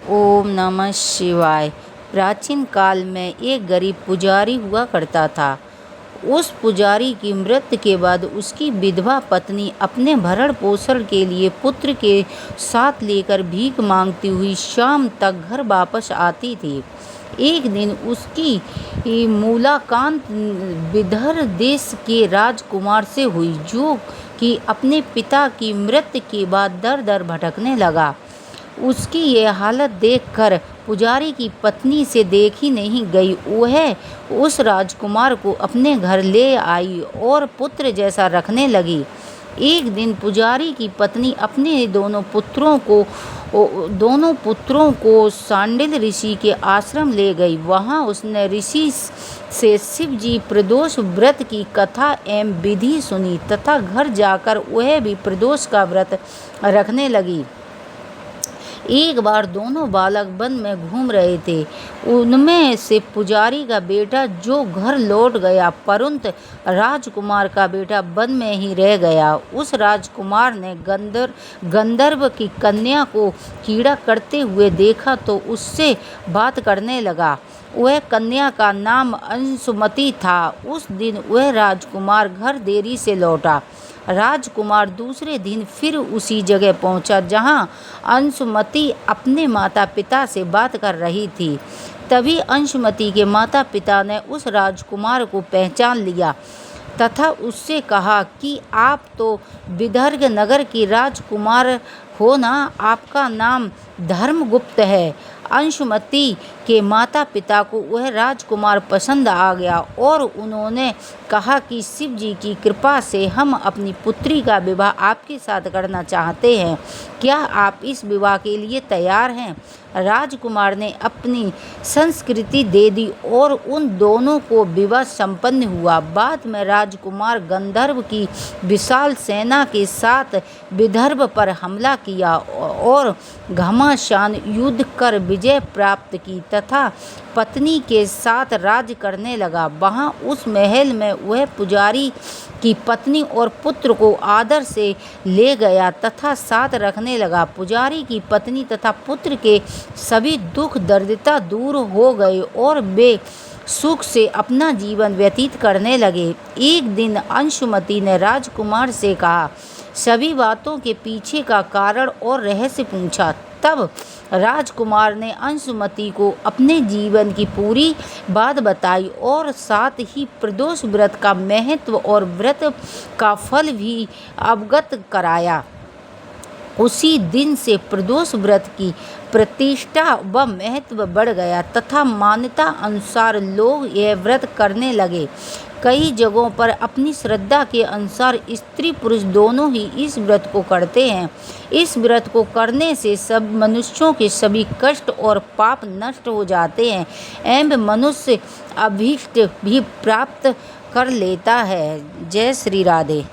ओम नमः शिवाय। प्राचीन काल में एक गरीब पुजारी हुआ करता था। उस पुजारी की मृत्यु के बाद उसकी विधवा पत्नी अपने भरण पोषण के लिए पुत्र के साथ लेकर भीख मांगती हुई शाम तक घर वापस आती थी। एक दिन उसकी मुलाकात विदर्भ देश के राजकुमार से हुई, जो कि अपने पिता की मृत्यु के बाद दर दर भटकने लगा। उसकी यह हालत देखकर पुजारी की पत्नी से देखी नहीं गई। वह उस राजकुमार को अपने घर ले आई और पुत्र जैसा रखने लगी। एक दिन पुजारी की पत्नी अपने दोनों पुत्रों को सांडिल ऋषि के आश्रम ले गई। वहां उसने ऋषि से शिव जी प्रदोष व्रत की कथा एवं विधि सुनी तथा घर जाकर वह भी प्रदोष का व्रत रखने लगी। एक बार दोनों बालक वन में घूम रहे थे। उनमें से पुजारी का बेटा जो घर लौट गया, परंतु राजकुमार का बेटा वन में ही रह गया। उस राजकुमार ने गंधर्व की कन्या को कीड़ा करते हुए देखा तो उससे बात करने लगा। वह कन्या का नाम अंशुमति था। उस दिन वह राजकुमार घर देरी से लौटा। राजकुमार दूसरे दिन फिर उसी जगह पहुंचा जहां अंशुमति अपने माता पिता से बात कर रही थी। तभी अंशुमति के माता पिता ने उस राजकुमार को पहचान लिया तथा उससे कहा कि आप तो विदर्भ नगर की राजकुमार हो ना, आपका नाम धर्मगुप्त है। अंशुमति के माता पिता को वह राजकुमार पसंद आ गया और उन्होंने कहा कि शिव जी की कृपा से हम अपनी पुत्री का विवाह आपके साथ करना चाहते हैं। क्या आप इस विवाह के लिए तैयार हैं? राजकुमार ने अपनी संस्कृति दे दी और उन दोनों को विवाह संपन्न हुआ। बाद में राजकुमार गंधर्व की विशाल सेना के साथ विदर्भ पर हमला किया और घमासान युद्ध कर विजय प्राप्त की तथा पत्नी के साथ राज करने लगा। वहां उस महल में वह पुजारी की पत्नी और पुत्र को आदर से ले गया तथा साथ रखने लगा। पुजारी की पत्नी तथा पुत्र के सभी दुख दरिद्रता दूर हो गए और वे सुख से अपना जीवन व्यतीत करने लगे। एक दिन अंशुमति ने राजकुमार से कहा, सभी बातों के पीछे का कारण और रहस्य पूछा। तब राजकुमार ने अंशुमति को अपने जीवन की पूरी बात बताई और साथ ही प्रदोष व्रत का महत्व और व्रत का फल भी अवगत कराया। उसी दिन से प्रदोष व्रत की प्रतिष्ठा व महत्व बढ़ गया तथा मान्यता अनुसार लोग यह व्रत करने लगे। कई जगहों पर अपनी श्रद्धा के अनुसार स्त्री पुरुष दोनों ही इस व्रत को करते हैं। इस व्रत को करने से सब मनुष्यों के सभी कष्ट और पाप नष्ट हो जाते हैं एवं मनुष्य अभीष्ट भी प्राप्त कर लेता है। जय श्री राधे।